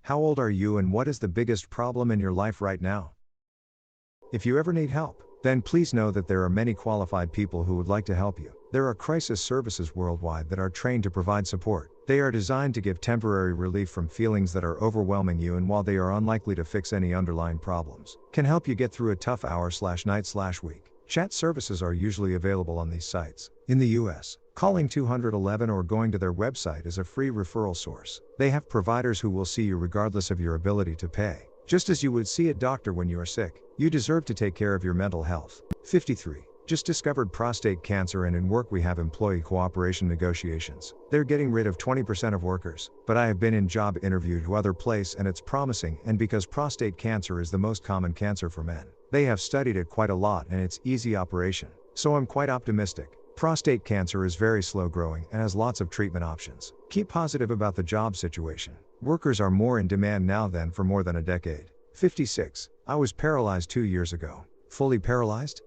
How old are you and what is the biggest problem in your life right now? If you ever need help, then please know that there are many qualified people who would like to help you. There are crisis services worldwide that are trained to provide support. They are designed to give temporary relief from feelings that are overwhelming you, and while they are unlikely to fix any underlying problems, can help you get through a tough hour/night/week. Chat services are usually available on these sites. In the US, calling 211 or going to their website is a free referral source. They have providers who will see you regardless of your ability to pay. Just as you would see a doctor when you are sick, you deserve to take care of your mental health. 53. Just discovered prostate cancer, and in work we have employee cooperation negotiations. They're getting rid of 20% of workers, but I have been in job interview to other place and it's promising, and because prostate cancer is the most common cancer for men, they have studied it quite a lot and it's easy operation. So I'm quite optimistic. Prostate cancer is very slow growing and has lots of treatment options. Keep positive about the job situation. Workers are more in demand now than for more than a decade. 56. I was paralyzed 2 years ago. Fully paralyzed?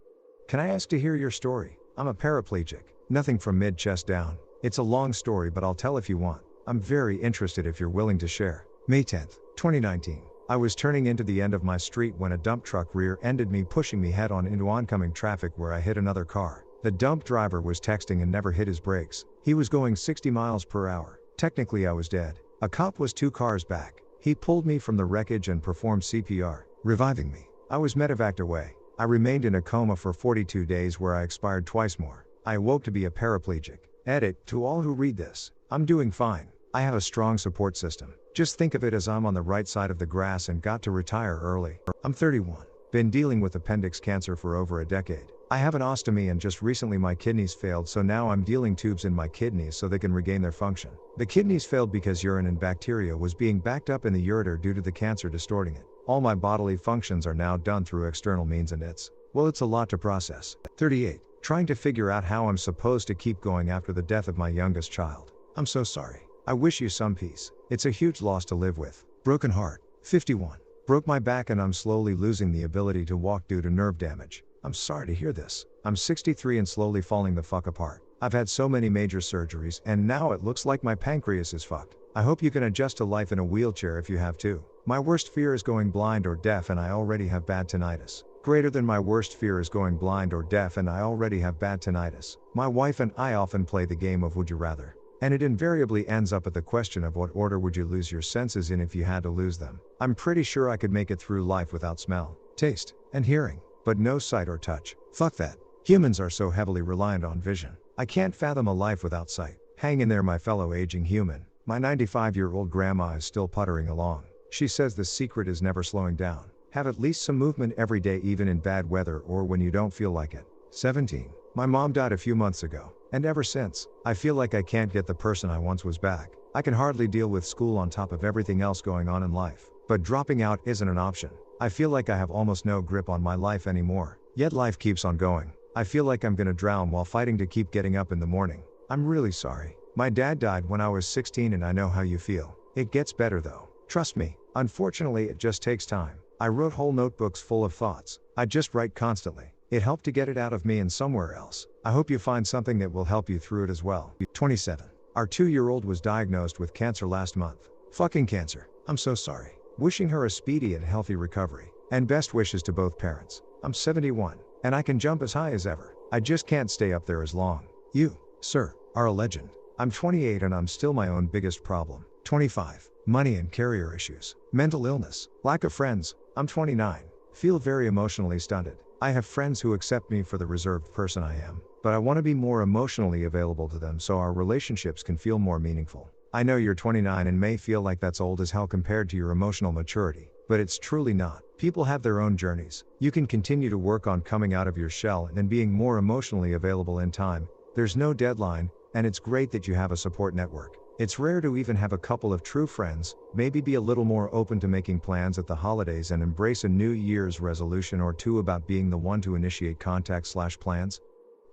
Can I ask to hear your story? I'm a paraplegic. Nothing from mid-chest down. It's a long story, but I'll tell if you want. I'm very interested if you're willing to share. May 10th, 2019. I was turning into the end of my street when a dump truck rear-ended me, pushing me head-on into oncoming traffic where I hit another car. The dump driver was texting and never hit his brakes. He was going 60 miles per hour. Technically I was dead. A cop was 2 cars back. He pulled me from the wreckage and performed CPR, reviving me. I was medevaced away. I remained in a coma for 42 days where I expired twice more. I awoke to be a paraplegic. Edit, to all who read this, I'm doing fine. I have a strong support system. Just think of it as I'm on the right side of the grass and got to retire early. I'm 31. Been dealing with appendix cancer for over a decade. I have an ostomy and just recently my kidneys failed, so now I'm dealing tubes in my kidneys so they can regain their function. The kidneys failed because urine and bacteria was being backed up in the ureter due to the cancer distorting it. All my bodily functions are now done through external means and it's a lot to process. 38. Trying to figure out how I'm supposed to keep going after the death of my youngest child. I'm so sorry. I wish you some peace. It's a huge loss to live with. Broken heart. 51. Broke my back and I'm slowly losing the ability to walk due to nerve damage. I'm sorry to hear this. I'm 63 and slowly falling the fuck apart. I've had so many major surgeries and now it looks like my pancreas is fucked. I hope you can adjust to life in a wheelchair if you have to. My worst fear is going blind or deaf and I already have bad tinnitus. Greater than my worst fear is going blind or deaf and I already have bad tinnitus. My wife and I often play the game of would you rather. And it invariably ends up at the question of what order would you lose your senses in if you had to lose them. I'm pretty sure I could make it through life without smell, taste, and hearing, but no sight or touch. Fuck that. Humans are so heavily reliant on vision. I can't fathom a life without sight. Hang in there, my fellow aging human. My 95-year-old grandma is still puttering along. She says the secret is never slowing down. Have at least some movement every day, even in bad weather or when you don't feel like it. 17. My mom died a few months ago, and ever since, I feel like I can't get the person I once was back. I can hardly deal with school on top of everything else going on in life. But dropping out isn't an option. I feel like I have almost no grip on my life anymore. Yet life keeps on going. I feel like I'm gonna drown while fighting to keep getting up in the morning. I'm really sorry. My dad died when I was 16 and I know how you feel. It gets better though. Trust me. Unfortunately, it just takes time. I wrote whole notebooks full of thoughts. I just write constantly. It helped to get it out of me and somewhere else. I hope you find something that will help you through it as well. 27. Our 2-year-old was diagnosed with cancer last month. Fucking cancer. I'm so sorry. Wishing her a speedy and healthy recovery. And best wishes to both parents. I'm 71. And I can jump as high as ever. I just can't stay up there as long. You, sir, are a legend. I'm 28 and I'm still my own biggest problem. 25. Money and carrier issues. Mental illness. Lack of friends. I'm 29. Feel very emotionally stunted. I have friends who accept me for the reserved person I am, but I want to be more emotionally available to them so our relationships can feel more meaningful. I know you're 29 and may feel like that's old as hell compared to your emotional maturity, but it's truly not. People have their own journeys. You can continue to work on coming out of your shell and being more emotionally available in time. There's no deadline, and it's great that you have a support network. It's rare to even have a couple of true friends. Maybe be a little more open to making plans at the holidays and embrace a New Year's resolution or two about being the one to initiate contact/plans.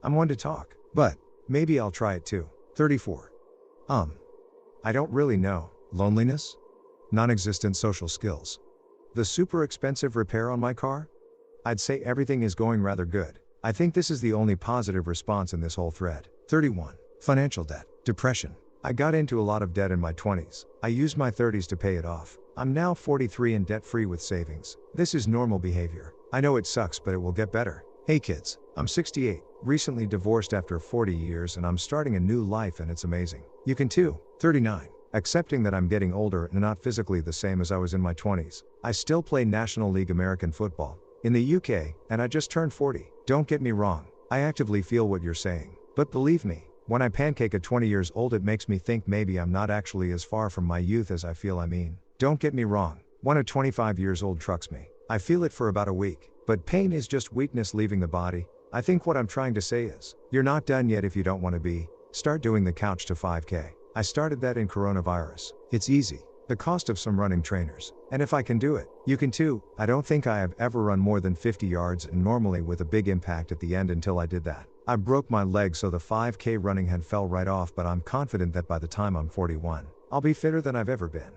I'm one to talk, but maybe I'll try it too. 34. I don't really know. Loneliness? Non-existent social skills. The super expensive repair on my car? I'd say everything is going rather good. I think this is the only positive response in this whole thread. 31. Financial debt. Depression. I got into a lot of debt in my 20s. I used my 30s to pay it off. I'm now 43 and debt-free with savings. This is normal behavior. I know it sucks, but it will get better. Hey kids, I'm 68, recently divorced after 40 years, and I'm starting a new life, and it's amazing. You can too. 39. Accepting that I'm getting older and not physically the same as I was in my 20s. I still play National League American football in the UK, and I just turned 40. Don't get me wrong, I actively feel what you're saying. But believe me, when I pancake at 20 years old, it makes me think maybe I'm not actually as far from my youth as I feel I mean. Don't get me wrong, when a 25 years old trucks me, I feel it for about a week. But pain is just weakness leaving the body. I think what I'm trying to say is, you're not done yet if you don't want to be. Start doing the couch to 5K. I started that in coronavirus. It's easy. The cost of some running trainers. And if I can do it, you can too. I don't think I have ever run more than 50 yards, and normally with a big impact at the end until I did that. I broke my leg, so the 5K running had fell right off, but I'm confident that by the time I'm 41, I'll be fitter than I've ever been.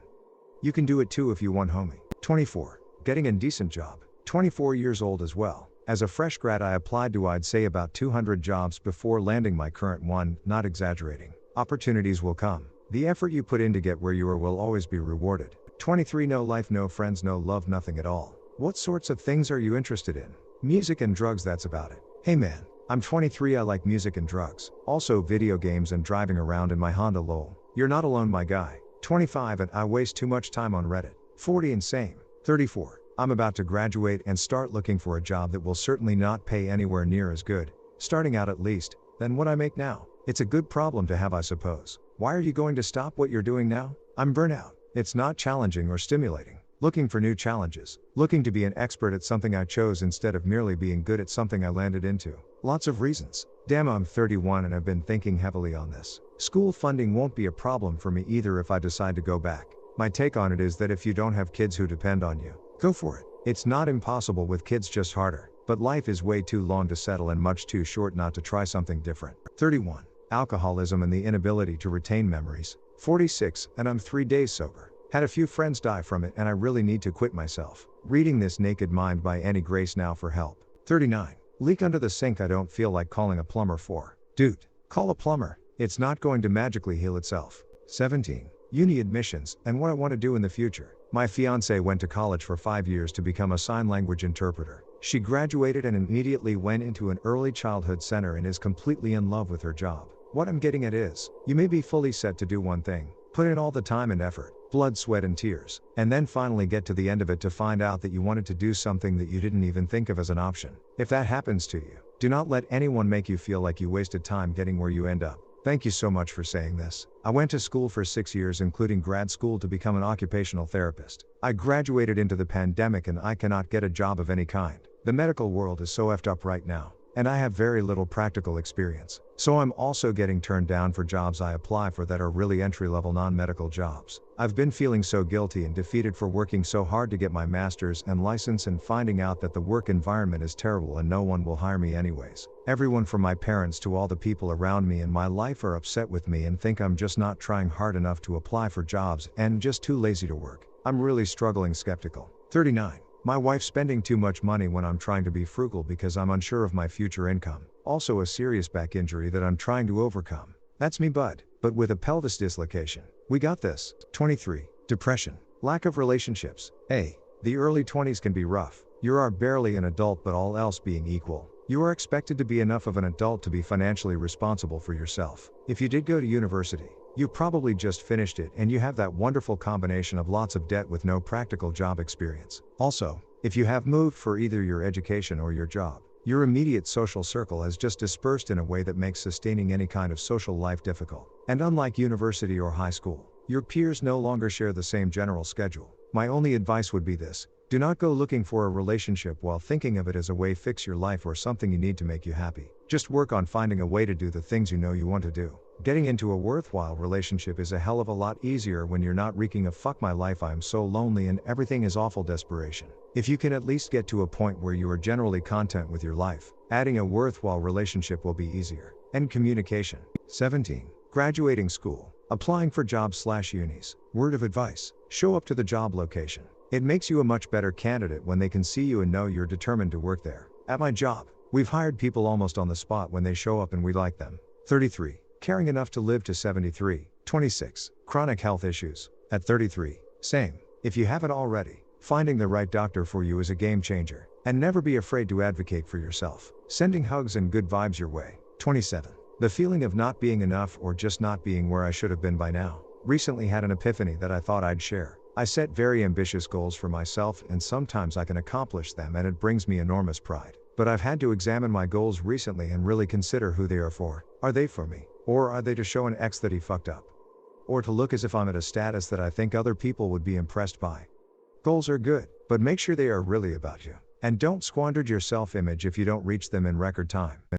You can do it too if you want, homie. 24. Getting a decent job. 24 years old as well. As a fresh grad, I applied to I'd say about 200 jobs before landing my current one, not exaggerating. Opportunities will come. The effort you put in to get where you are will always be rewarded. 23. No life, no friends, no love, nothing at all. What sorts of things are you interested in? Music and drugs, that's about it. Hey man, I'm 23, I like music and drugs. Also video games and driving around in my Honda lol. You're not alone, my guy. 25 and I waste too much time on Reddit. 40 and same. 34. I'm about to graduate and start looking for a job that will certainly not pay anywhere near as good, starting out at least, than what I make now. It's a good problem to have, I suppose. Why are you going to stop what you're doing now? I'm burnout. It's not challenging or stimulating. Looking for new challenges. Looking to be an expert at something I chose instead of merely being good at something I landed into. Lots of reasons. Damn, I'm 31 and I've been thinking heavily on this. School funding won't be a problem for me either if I decide to go back. My take on it is that if you don't have kids who depend on you, go for it. It's not impossible with kids, just harder. But life is way too long to settle and much too short not to try something different. 31. Alcoholism and the inability to retain memories. 46, and I'm 3 days sober. Had a few friends die from it, and I really need to quit myself. Reading This Naked Mind by Annie Grace now for help. 39. Leak under the sink, I don't feel like calling a plumber for. Dude, call a plumber. It's not going to magically heal itself. 17. Uni admissions, and what I want to do in the future. My fiancée went to college for 5 years to become a sign language interpreter. She graduated and immediately went into an early childhood center and is completely in love with her job. What I'm getting at is, you may be fully set to do one thing, put in all the time and effort, blood, sweat and tears, and then finally get to the end of it to find out that you wanted to do something that you didn't even think of as an option. If that happens to you, do not let anyone make you feel like you wasted time getting where you end up. Thank you so much for saying this. I went to school for 6 years, including grad school, to become an occupational therapist. I graduated into the pandemic and I cannot get a job of any kind. The medical world is so effed up right now, and I have very little practical experience. So I'm also getting turned down for jobs I apply for that are really entry-level non-medical jobs. I've been feeling so guilty and defeated for working so hard to get my master's and license and finding out that the work environment is terrible and no one will hire me anyways. Everyone from my parents to all the people around me in my life are upset with me and think I'm just not trying hard enough to apply for jobs and just too lazy to work. I'm really struggling. Skeptical. 39. My wife spending too much money when I'm trying to be frugal because I'm unsure of my future income. Also a serious back injury that I'm trying to overcome. That's me, bud, but with a pelvis dislocation. We got this. 23. Depression. Lack of relationships. The early 20s can be rough. You are barely an adult, but all else being equal, you are expected to be enough of an adult to be financially responsible for yourself. If you did go to university, you probably just finished it and you have that wonderful combination of lots of debt with no practical job experience. Also, if you have moved for either your education or your job, your immediate social circle has just dispersed in a way that makes sustaining any kind of social life difficult. And unlike university or high school, your peers no longer share the same general schedule. My only advice would be this: do not go looking for a relationship while thinking of it as a way to fix your life or something you need to make you happy. Just work on finding a way to do the things you know you want to do. Getting into a worthwhile relationship is a hell of a lot easier when you're not reeking of "fuck my life, I am so lonely and everything is awful" desperation. If you can at least get to a point where you are generally content with your life, adding a worthwhile relationship will be easier. And communication. 17. Graduating school. Applying for jobs/unis. Word of advice: show up to the job location. It makes you a much better candidate when they can see you and know you're determined to work there. At my job, we've hired people almost on the spot when they show up and we like them. 33. Caring enough to live to 73. 26. Chronic health issues. At 33. Same. If you haven't already, finding the right doctor for you is a game changer, and never be afraid to advocate for yourself. Sending hugs and good vibes your way. 27. The feeling of not being enough or just not being where I should have been by now. Recently had an epiphany that I thought I'd share. I set very ambitious goals for myself, and sometimes I can accomplish them and it brings me enormous pride. But I've had to examine my goals recently and really consider who they are for. Are they for me? Or are they to show an ex that he fucked up? Or to look as if I'm at a status that I think other people would be impressed by? Goals are good, but make sure they are really about you. And don't squander your self-image if you don't reach them in record time.